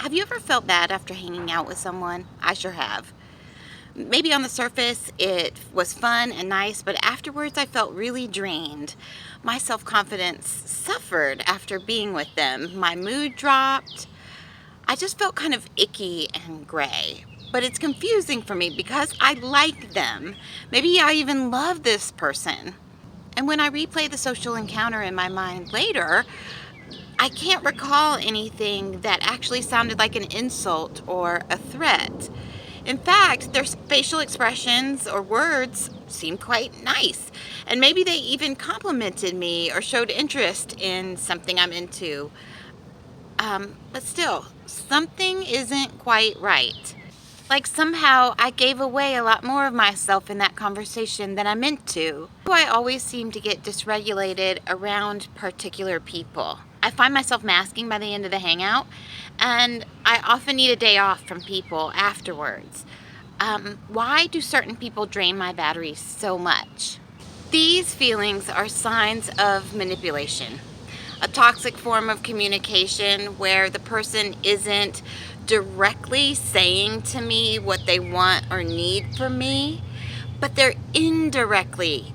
Have you ever felt bad after hanging out with someone? I sure have. Maybe on the surface it was fun and nice, but afterwards I felt really drained. My self-confidence suffered after being with them. My mood dropped. I just felt kind of icky and gray. But it's confusing for me because I like them. Maybe I even love this person. And when I replay the social encounter in my mind later, I can't recall anything that actually sounded like an insult or a threat. In fact, their facial expressions or words seemed quite nice. And maybe they even complimented me or showed interest in something I'm into. But still, something isn't quite right. Like somehow I gave away a lot more of myself in that conversation than I meant to. I always seem to get dysregulated around particular people. I find myself masking by the end of the hangout, and I often need a day off from people afterwards. Why do certain people drain my batteries so much? These feelings are signs of manipulation, a toxic form of communication where the person isn't directly saying to me what they want or need from me, but they're indirectly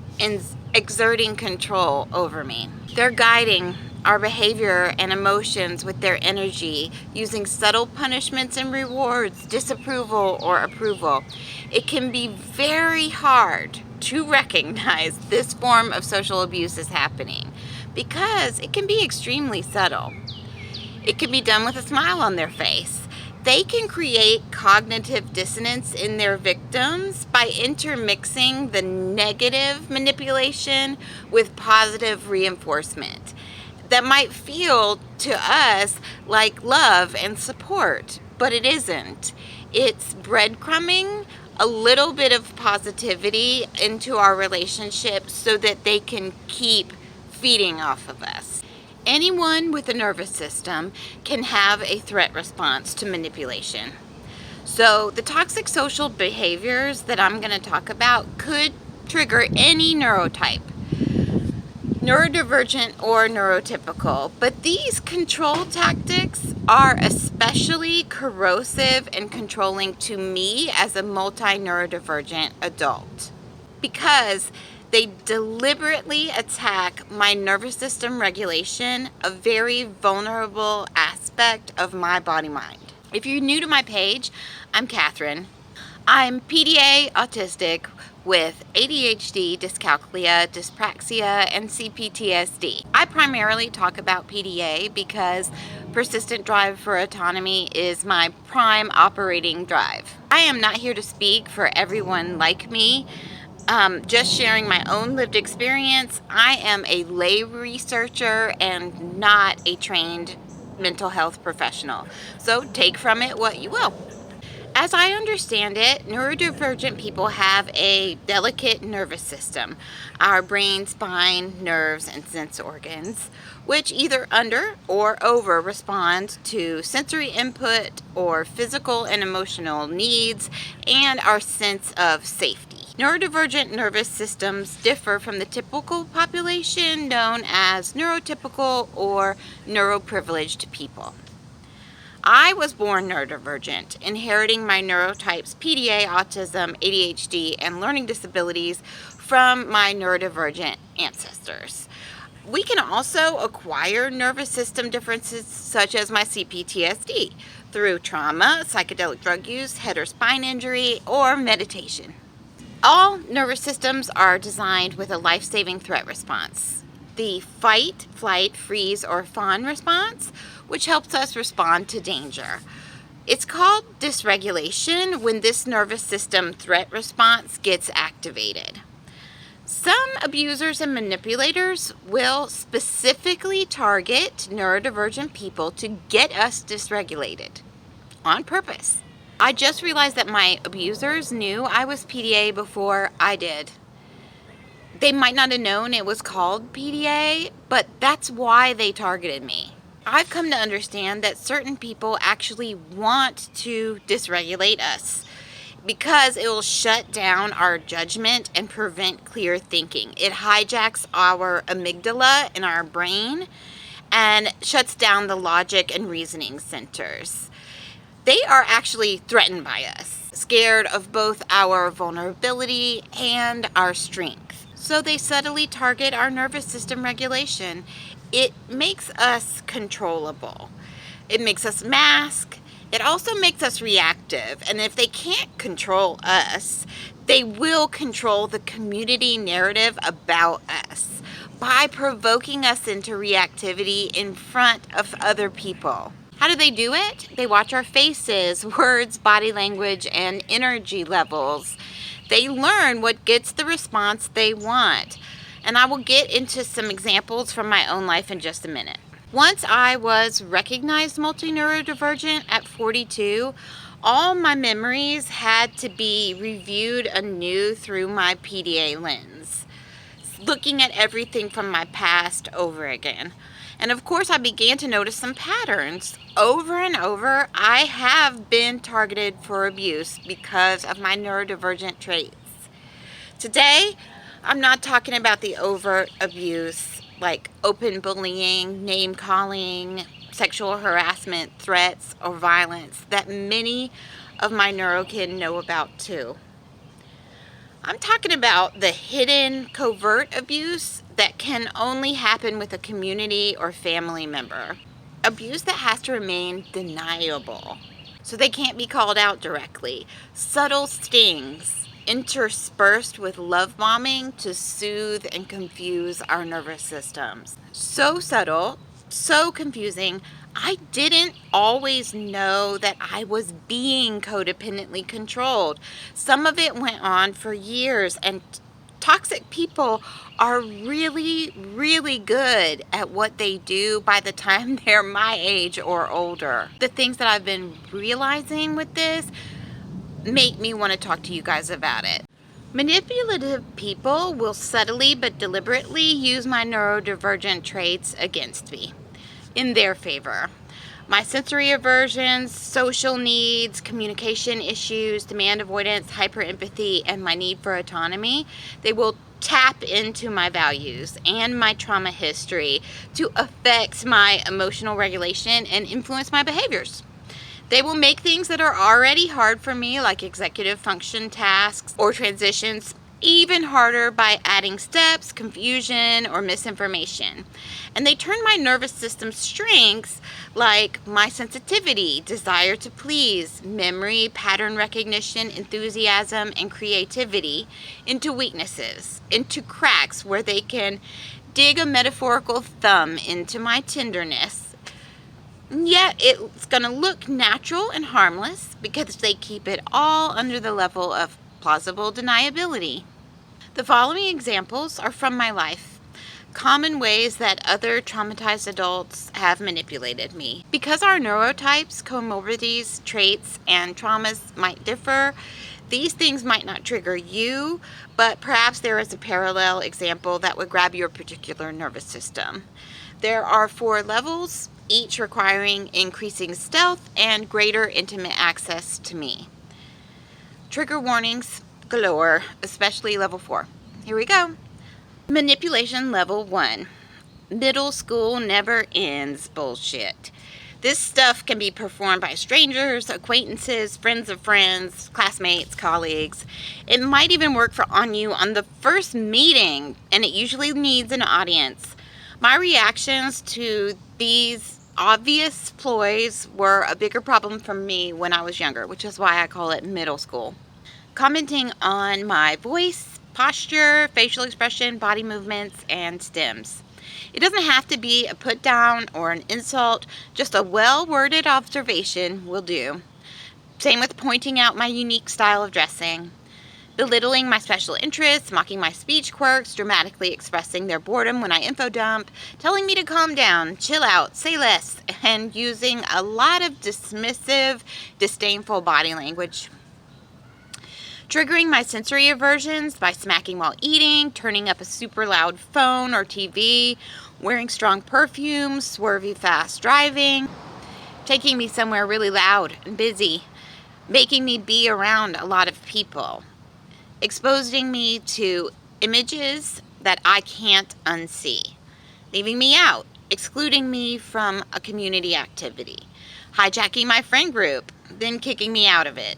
exerting control over me. They're guiding our behavior and emotions with their energy, using subtle punishments and rewards, disapproval or approval. It can be very hard to recognize this form of social abuse is happening because it can be extremely subtle. It can be done with a smile on their face. They can create cognitive dissonance in their victims by intermixing the negative manipulation with positive reinforcement that might feel to us like love and support, but it isn't. It's breadcrumbing a little bit of positivity into our relationship so that they can keep feeding off of us. Anyone with a nervous system can have a threat response to manipulation. So the toxic social behaviors that I'm going to talk about could trigger any neurotype, neurodivergent or neurotypical, but these control tactics are especially corrosive and controlling to me as a multi-neurodivergent adult because they deliberately attack my nervous system regulation, a very vulnerable aspect of my body-mind. If you're new to my page, I'm Catherine. I'm PDA autistic with ADHD, dyscalculia, dyspraxia, and CPTSD. I primarily talk about PDA because persistent drive for autonomy is my prime operating drive. I am not here to speak for everyone like me. Just sharing my own lived experience. I am a lay researcher and not a trained mental health professional. So take from it what you will. As I understand it, neurodivergent people have a delicate nervous system, our brain, spine, nerves, and sense organs, which either under or over respond to sensory input or physical and emotional needs and our sense of safety. Neurodivergent nervous systems differ from the typical population known as neurotypical or neuroprivileged people. I was born neurodivergent, inheriting my neurotypes PDA, autism, ADHD, and learning disabilities from my neurodivergent ancestors. We can also acquire nervous system differences such as my CPTSD through trauma, psychedelic drug use, head or spine injury, or meditation. All nervous systems are designed with a life-saving threat response. The fight, flight, freeze, or fawn response, which helps us respond to danger. It's called dysregulation when this nervous system threat response gets activated. Some abusers and manipulators will specifically target neurodivergent people to get us dysregulated on purpose. I just realized that my abusers knew I was PDA before I did. They might not have known it was called PDA, but that's why they targeted me. I've come to understand that certain people actually want to dysregulate us because it will shut down our judgment and prevent clear thinking. It hijacks our amygdala in our brain and shuts down the logic and reasoning centers. They are actually threatened by us, scared of both our vulnerability and our strength. So they subtly target our nervous system regulation. It makes us controllable. It makes us mask. It also makes us reactive. And if they can't control us, they will control the community narrative about us by provoking us into reactivity in front of other people. How do they do it? They watch our faces, words, body language, and energy levels. They learn what gets the response they want. And I will get into some examples from my own life in just a minute. Once I was recognized multi-neurodivergent at 42, all my memories had to be reviewed anew through my PDA lens, looking at everything from my past over again. And of course, I began to notice some patterns. Over and over, I have been targeted for abuse because of my neurodivergent traits. Today, I'm not talking about the overt abuse like open bullying, name calling, sexual harassment, threats, or violence that many of my neurokin know about too. I'm talking about the hidden, covert abuse that can only happen with a community or family member. Abuse that has to remain deniable, so they can't be called out directly. Subtle stings interspersed with love bombing to soothe and confuse our nervous systems. So subtle, so confusing, I didn't always know that I was being codependently controlled. Some of it went on for years, and toxic people are really, really good at what they do by the time they're my age or older. The things that I've been realizing with this make me want to talk to you guys about it. Manipulative people will subtly but deliberately use my neurodivergent traits against me, in their favor. My sensory aversions, social needs, communication issues, demand avoidance, hyperempathy, and my need for autonomy, they will tap into my values and my trauma history to affect my emotional regulation and influence my behaviors. They will make things that are already hard for me, like executive function tasks or transitions, even harder by adding steps, confusion, or misinformation. And they turn my nervous system strengths, like my sensitivity, desire to please, memory, pattern recognition, enthusiasm, and creativity, into weaknesses, into cracks where they can dig a metaphorical thumb into my tenderness. Yet it's going to look natural and harmless because they keep it all under the level of plausible deniability. The following examples are from my life. Common ways that other traumatized adults have manipulated me. Because our neurotypes, comorbidities, traits, and traumas might differ, these things might not trigger you, but perhaps there is a parallel example that would grab your particular nervous system. There are 4 levels, each requiring increasing stealth and greater intimate access to me. Trigger warnings galore, especially level 4. Here we go. Manipulation level 1. Middle school never ends bullshit. This stuff can be performed by strangers, acquaintances, friends of friends, classmates, colleagues. It might even work on you on the first meeting, and it usually needs an audience. My reactions to these obvious ploys were a bigger problem for me when I was younger, which is why I call it middle school. Commenting on my voice, posture, facial expression, body movements, and stems. It doesn't have to be a put down or an insult, just a well-worded observation will do. Same with pointing out my unique style of dressing. Belittling my special interests, mocking my speech quirks, dramatically expressing their boredom when I info dump, telling me to calm down, chill out, say less, and using a lot of dismissive, disdainful body language. Triggering my sensory aversions by smacking while eating, turning up a super loud phone or TV, wearing strong perfumes, swervy fast driving, taking me somewhere really loud and busy, making me be around a lot of people. Exposing me to images that I can't unsee, leaving me out, excluding me from a community activity, hijacking my friend group, then kicking me out of it,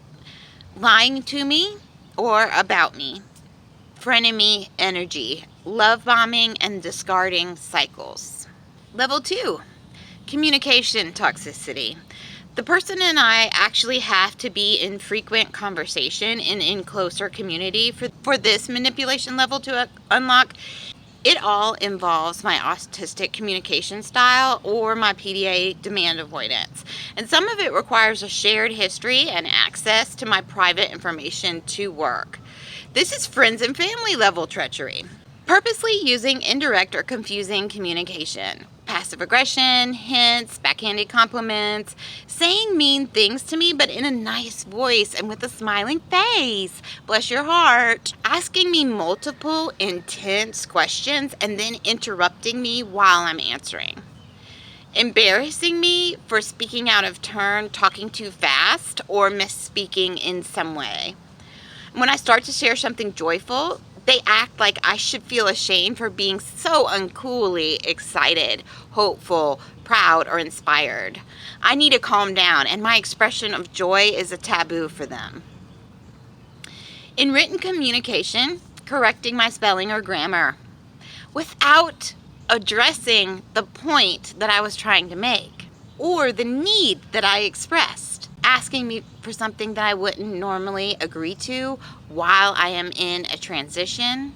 lying to me or about me, frenemy energy, love bombing and discarding cycles. Level 2, communication toxicity. The person and I actually have to be in frequent conversation and in closer community for this manipulation level to unlock. It all involves my autistic communication style or my PDA demand avoidance. And some of it requires a shared history and access to my private information to work. This is friends and family level treachery. Purposely using indirect or confusing communication. Passive aggression, hints, backhanded compliments, saying mean things to me but in a nice voice and with a smiling face, bless your heart, asking me multiple intense questions and then interrupting me while I'm answering, embarrassing me for speaking out of turn, talking too fast, or misspeaking in some way. When I start to share something joyful, they act like I should feel ashamed for being so uncoolly excited, hopeful, proud, or inspired. I need to calm down, and my expression of joy is a taboo for them. In written communication, correcting my spelling or grammar without addressing the point that I was trying to make or the need that I expressed. Asking me for something that I wouldn't normally agree to while I am in a transition,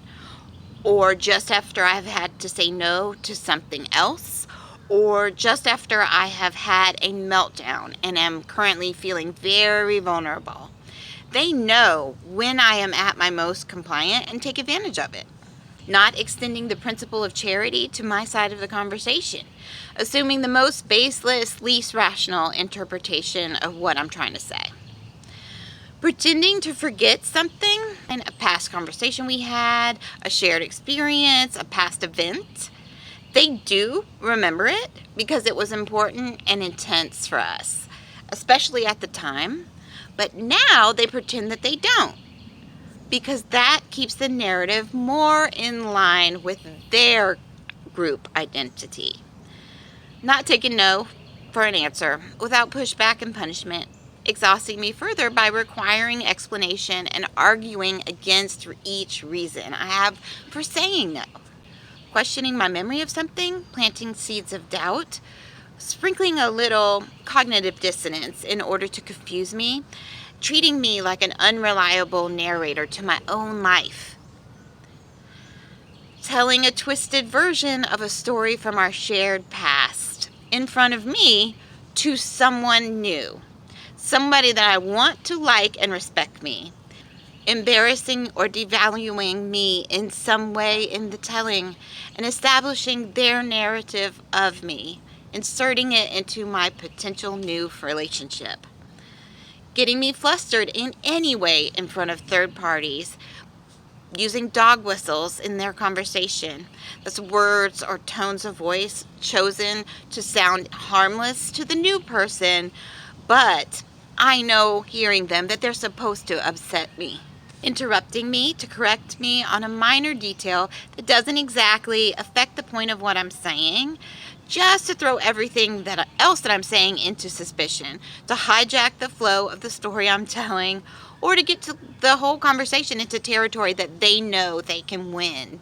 or just after I've had to say no to something else, or just after I have had a meltdown and am currently feeling very vulnerable. They know when I am at my most compliant and take advantage of it. Not extending the principle of charity to my side of the conversation, assuming the most baseless, least rational interpretation of what I'm trying to say. Pretending to forget something, a past conversation we had, a shared experience, a past event. They do remember it because it was important and intense for us, especially at the time, but now they pretend that they don't, because that keeps the narrative more in line with their group identity. Not taking no for an answer without pushback and punishment, exhausting me further by requiring explanation and arguing against each reason I have for saying no. Questioning my memory of something, planting seeds of doubt, sprinkling a little cognitive dissonance in order to confuse me, treating me like an unreliable narrator to my own life. Telling a twisted version of a story from our shared past in front of me to someone new. Somebody that I want to like and respect me. Embarrassing or devaluing me in some way in the telling and establishing their narrative of me, inserting it into my potential new relationship. Getting me flustered in any way in front of third parties, using dog whistles in their conversation. That's words or tones of voice chosen to sound harmless to the new person, but I know hearing them that they're supposed to upset me. Interrupting me to correct me on a minor detail that doesn't exactly affect the point of what I'm saying, just to throw everything else that I'm saying into suspicion, to hijack the flow of the story I'm telling, or to get to the whole conversation into territory that they know they can win.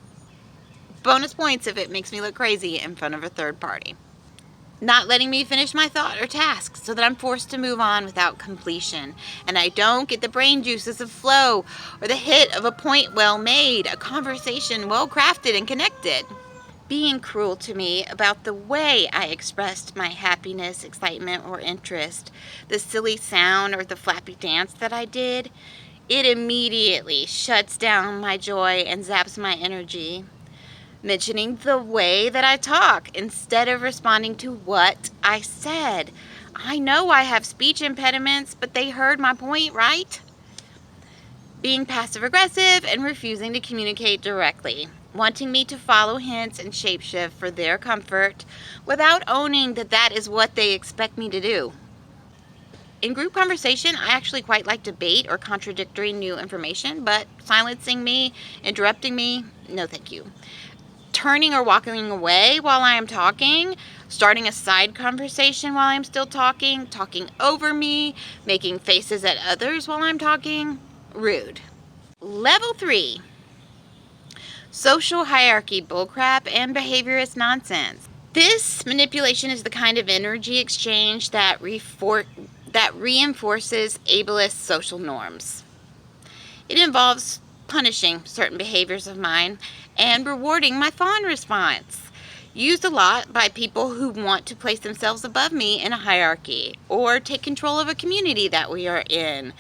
Bonus points if it makes me look crazy in front of a third party. Not letting me finish my thought or task so that I'm forced to move on without completion, and I don't get the brain juices of flow or the hit of a point well made, a conversation well crafted and connected. Being cruel to me about the way I expressed my happiness, excitement, or interest, the silly sound or the flappy dance that I did, it immediately shuts down my joy and zaps my energy. Mentioning the way that I talk instead of responding to what I said. I know I have speech impediments, but they heard my point, right? Being passive-aggressive and refusing to communicate directly, wanting me to follow hints and shapeshift for their comfort without owning that that is what they expect me to do. In group conversation, I actually quite like debate or contradictory new information, but silencing me, interrupting me, no thank you. turning or walking away while I am talking, starting a side conversation while I'm still talking, talking over me, making faces at others while I'm talking. Rude. Level 3. Social hierarchy bullcrap and behaviorist nonsense. This manipulation is the kind of energy exchange that reinforces ableist social norms. It involves punishing certain behaviors of mine and rewarding my fawn response, used a lot by people who want to place themselves above me in a hierarchy or take control of a community that we are in,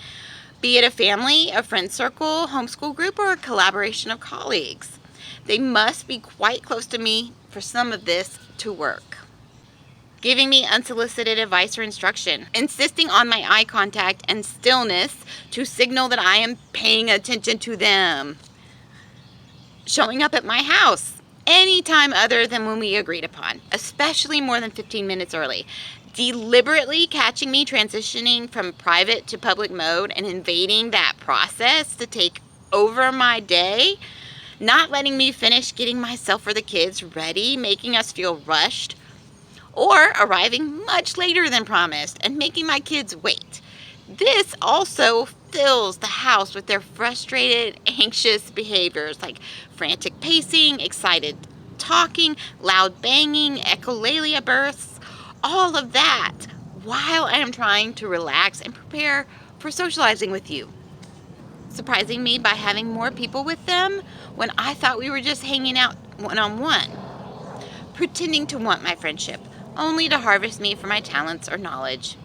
be it a family, a friend circle, homeschool group, or a collaboration of colleagues. They must be quite close to me for some of this to work. Giving me unsolicited advice or instruction, insisting on my eye contact and stillness to signal that I am paying attention to them. Showing up at my house any time other than when we agreed upon, especially more than 15 minutes early. Deliberately catching me transitioning from private to public mode and invading that process to take over my day. Not letting me finish getting myself or the kids ready, making us feel rushed, or arriving much later than promised and making my kids wait. This also fills the house with their frustrated, anxious behaviors like frantic pacing, excited talking, loud banging, echolalia bursts, all of that while I am trying to relax and prepare for socializing with you. Surprising me by having more people with them when I thought we were just hanging out one-on-one. Pretending to want my friendship, only to harvest me for my talents or knowledge.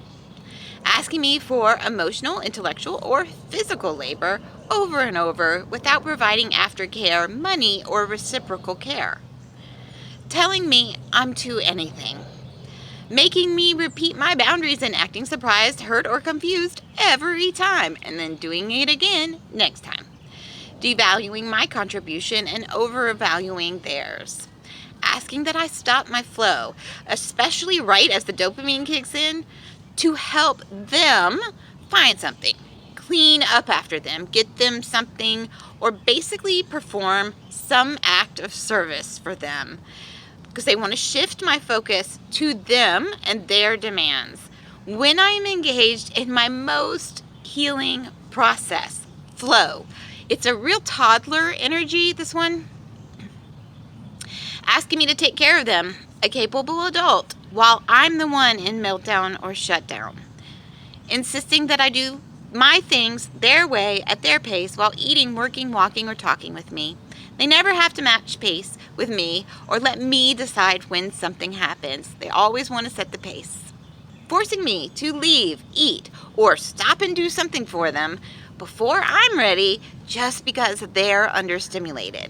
Asking me for emotional, intellectual, or physical labor over and over without providing aftercare, money, or reciprocal care. Telling me I'm too anything. Making me repeat my boundaries and acting surprised, hurt, or confused every time, and then doing it again next time. Devaluing my contribution and overvaluing theirs. Asking that I stop my flow, especially right as the dopamine kicks in, to help them find something, clean up after them, get them something, or basically perform some act of service for them. Because they want to shift my focus to them and their demands. When I am engaged in my most healing process, flow. It's a real toddler energy, this one. Asking me to take care of them, a capable adult, while I'm the one in meltdown or shutdown. Insisting that I do my things their way at their pace while eating, working, walking, or talking with me. They never have to match pace with me or let me decide when something happens. They always want to set the pace. Forcing me to leave, eat, or stop and do something for them before I'm ready just because they're understimulated.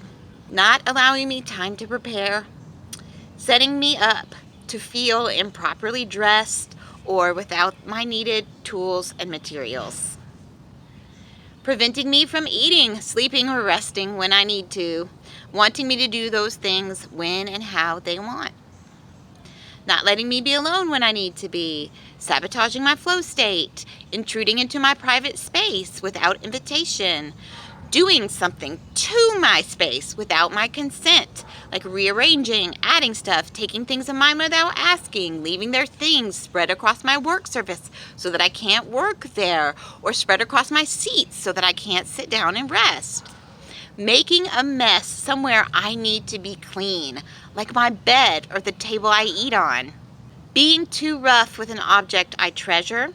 Not allowing me time to prepare. Setting me up to feel improperly dressed or without my needed tools and materials. Preventing me from eating, sleeping, or resting when I need to, wanting me to do those things when and how they want. Not letting me be alone when I need to be, sabotaging my flow state, intruding into my private space without invitation, doing something to my space without my consent, like rearranging, adding stuff, taking things of mine without asking, leaving their things spread across my work surface so that I can't work there, or spread across my seats so that I can't sit down and rest. Making a mess somewhere I need to be clean, like my bed or the table I eat on. Being too rough with an object I treasure.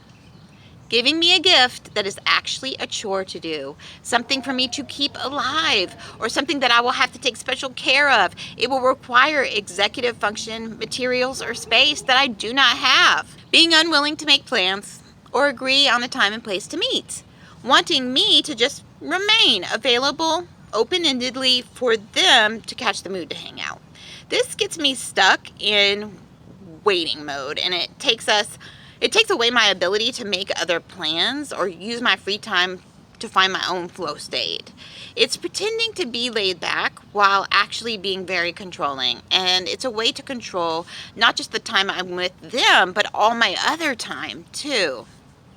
Giving me a gift that is actually a chore to do, something for me to keep alive, or something that I will have to take special care of. It will require executive function, materials, or space that I do not have. Being unwilling to make plans or agree on a time and place to meet. Wanting me to just remain available open-endedly for them to catch the mood to hang out. This gets me stuck in waiting mode, and it takes away my ability to make other plans or use my free time to find my own flow state. It's pretending to be laid back while actually being very controlling. And it's a way to control not just the time I'm with them, but all my other time too.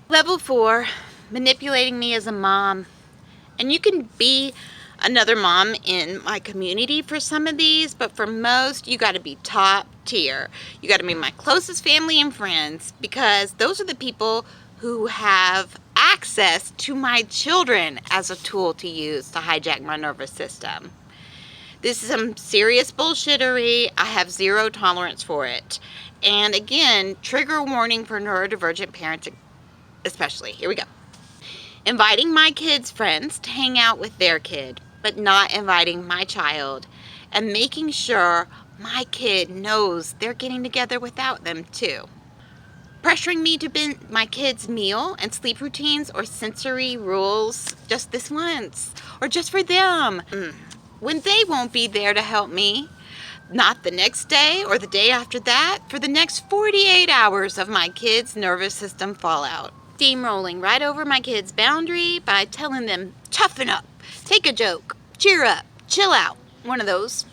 Level 4, manipulating me as a mom. And you can be another mom in my community for some of these, but for most, you got to be top tier. You got to be my closest family and friends, because those are the people who have access to my children as a tool to use to hijack my nervous system. This is some serious bullshittery. I have zero tolerance for it. And again, trigger warning for neurodivergent parents especially. Here we go. Inviting my kids' friends to hang out with their kid, but not inviting my child, and making sure my kid knows they're getting together without them too. Pressuring me to bend my kids' meal and sleep routines or sensory rules just this once, or just for them, when they won't be there to help me. Not the next day or the day after that, for the next 48 hours of my kids' nervous system fallout. Steamrolling right over my kids' boundary by telling them, toughen up, take a joke, cheer up, chill out, one of those.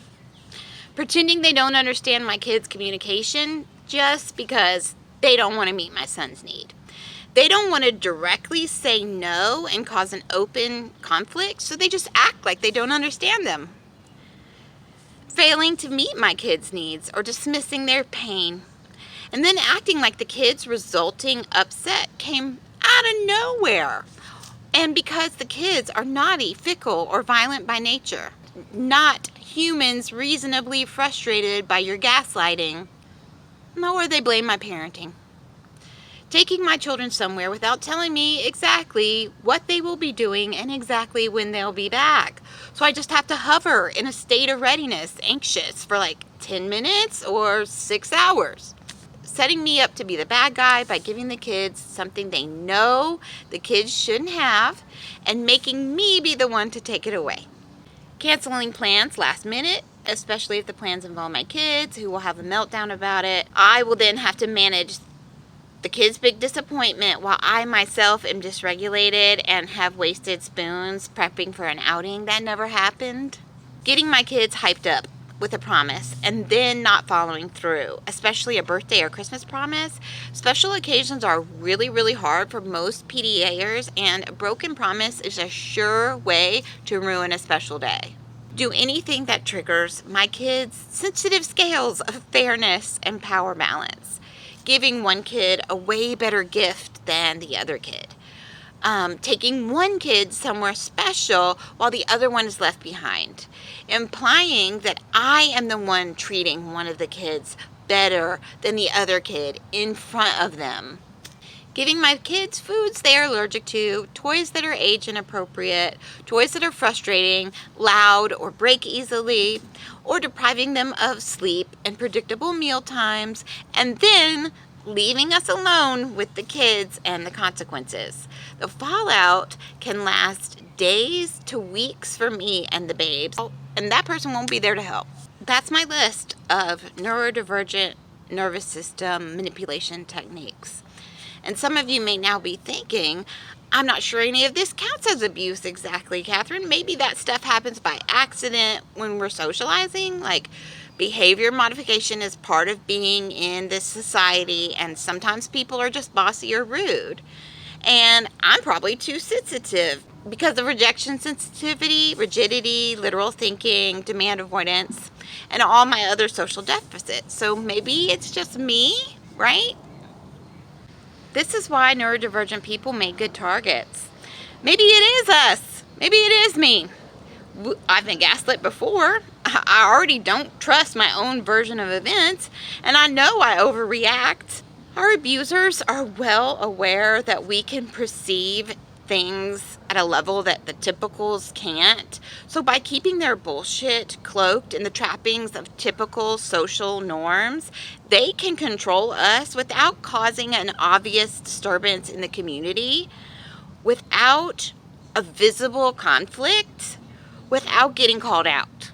Pretending they don't understand my kids' communication just because they don't want to meet my son's need. They don't want to directly say no and cause an open conflict, so they just act like they don't understand them. Failing to meet my kids' needs or dismissing their pain, and then acting like the kids' resulting upset came out of nowhere. And because the kids are naughty, fickle, or violent by nature, not humans reasonably frustrated by your gaslighting, nor they blame my parenting. Taking my children somewhere without telling me exactly what they will be doing and exactly when they'll be back. So I just have to hover in a state of readiness, anxious for like 10 minutes or 6 hours. Setting me up to be the bad guy by giving the kids something they know the kids shouldn't have and making me be the one to take it away. Canceling plans last minute, especially if the plans involve my kids, who will have a meltdown about it. I will then have to manage the kids' big disappointment while I myself am dysregulated and have wasted spoons prepping for an outing that never happened. Getting my kids hyped up with a promise and then not following through, especially a birthday or Christmas promise. Special occasions are really, really hard for most PDAers, and a broken promise is a sure way to ruin a special day. Do anything that triggers my kids' sensitive scales of fairness and power balance. Giving one kid a way better gift than the other kid. Taking one kid somewhere special while the other one is left behind. Implying that I am the one treating one of the kids better than the other kid in front of them. Giving my kids foods they are allergic to, toys that are age inappropriate, toys that are frustrating, loud, or break easily, or depriving them of sleep and predictable meal times, and then leaving us alone with the kids and the consequences. The fallout can last days to weeks for me and the babes, and that person won't be there to help. That's my list of neurodivergent nervous system manipulation techniques. And some of you may now be thinking, I'm not sure any of this counts as abuse exactly, Catherine. Maybe that stuff happens by accident when we're socializing. Like, behavior modification is part of being in this society, and sometimes people are just bossy or rude. And I'm probably too sensitive because of rejection sensitivity, rigidity, literal thinking, demand avoidance, and all my other social deficits. So maybe it's just me, right? This is why neurodivergent people make good targets. Maybe it is us. Maybe it is me. I've been gaslit before. I already don't trust my own version of events, and I know I overreact. Our abusers are well aware that we can perceive things at a level that the typicals can't. So by keeping their bullshit cloaked in the trappings of typical social norms, they can control us without causing an obvious disturbance in the community, without a visible conflict, without getting called out.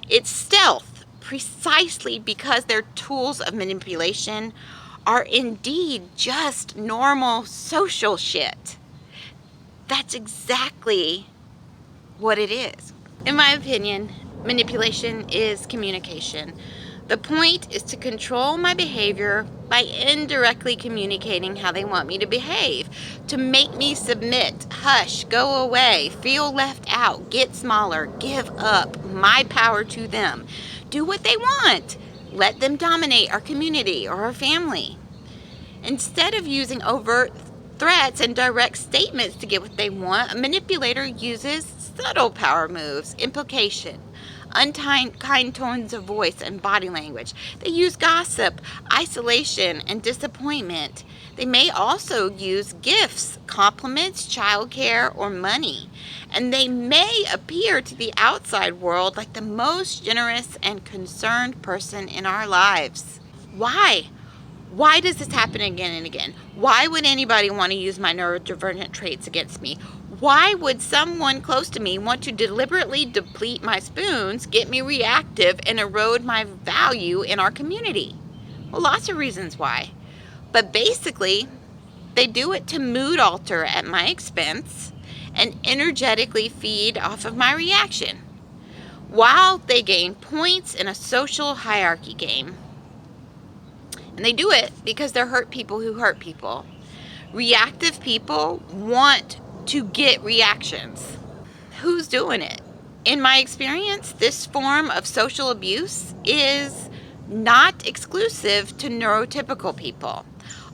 It's stealth, precisely because their tools of manipulation are indeed just normal social shit. That's exactly what it is. In my opinion, manipulation is communication. The point is to control my behavior by indirectly communicating how they want me to behave, to make me submit, hush, go away, feel left out, get smaller, give up my power to them, do what they want, let them dominate our community or our family. Instead of using overt threats and direct statements to get what they want, a manipulator uses subtle power moves, implication, unkind tones of voice and body language. They use gossip, isolation, and disappointment. They may also use gifts, compliments, childcare, or money. And they may appear to the outside world like the most generous and concerned person in our lives. Why? Why does this happen again and again? Why would anybody want to use my neurodivergent traits against me? Why would someone close to me want to deliberately deplete my spoons, get me reactive, and erode my value in our community? Well, lots of reasons why. But basically, they do it to mood alter at my expense and energetically feed off of my reaction, while they gain points in a social hierarchy game. And they do it because they're hurt people who hurt people. Reactive people want to get reactions. Who's doing it? In my experience, this form of social abuse is not exclusive to neurotypical people.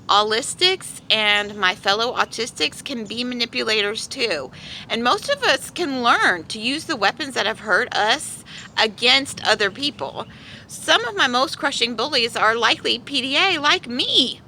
Allistics and my fellow autistics can be manipulators too. And most of us can learn to use the weapons that have hurt us against other people. Some of my most crushing bullies are likely PDA like me.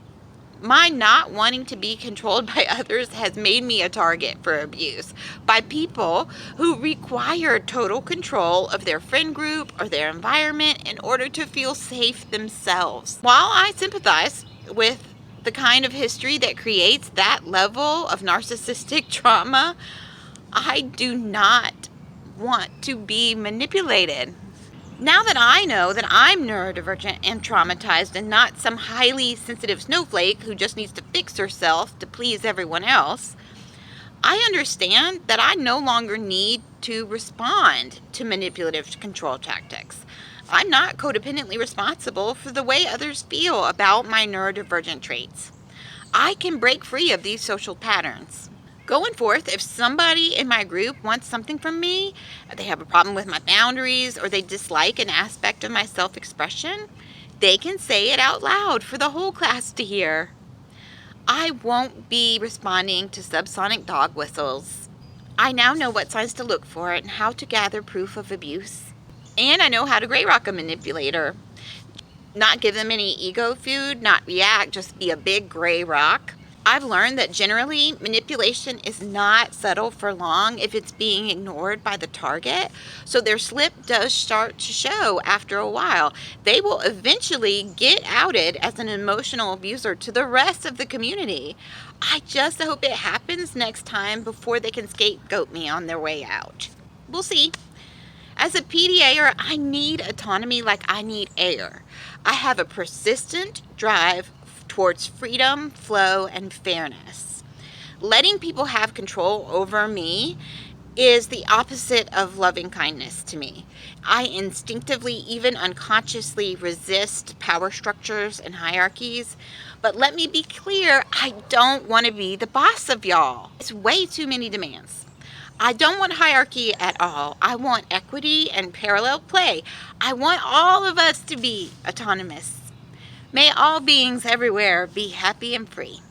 My not wanting to be controlled by others has made me a target for abuse by people who require total control of their friend group or their environment in order to feel safe themselves. While I sympathize with the kind of history that creates that level of narcissistic trauma, I do not want to be manipulated. Now that I know that I'm neurodivergent and traumatized and not some highly sensitive snowflake who just needs to fix herself to please everyone else, I understand that I no longer need to respond to manipulative control tactics. I'm not codependently responsible for the way others feel about my neurodivergent traits. I can break free of these social patterns. Going forth, if somebody in my group wants something from me, they have a problem with my boundaries, or they dislike an aspect of my self-expression, they can say it out loud for the whole class to hear. I won't be responding to subsonic dog whistles. I now know what signs to look for and how to gather proof of abuse. And I know how to gray rock a manipulator. Not give them any ego food, not react, just be a big gray rock. I've learned that generally manipulation is not subtle for long if it's being ignored by the target. So their slip does start to show after a while. They will eventually get outed as an emotional abuser to the rest of the community. I just hope it happens next time before they can scapegoat me on their way out. We'll see. As a PDAer, I need autonomy like I need air. I have a persistent drive towards freedom, flow, and fairness. Letting people have control over me is the opposite of loving kindness to me. I instinctively, even unconsciously, resist power structures and hierarchies. But let me be clear, I don't want to be the boss of y'all. It's way too many demands. I don't want hierarchy at all. I want equity and parallel play. I want all of us to be autonomous. May all beings everywhere be happy and free.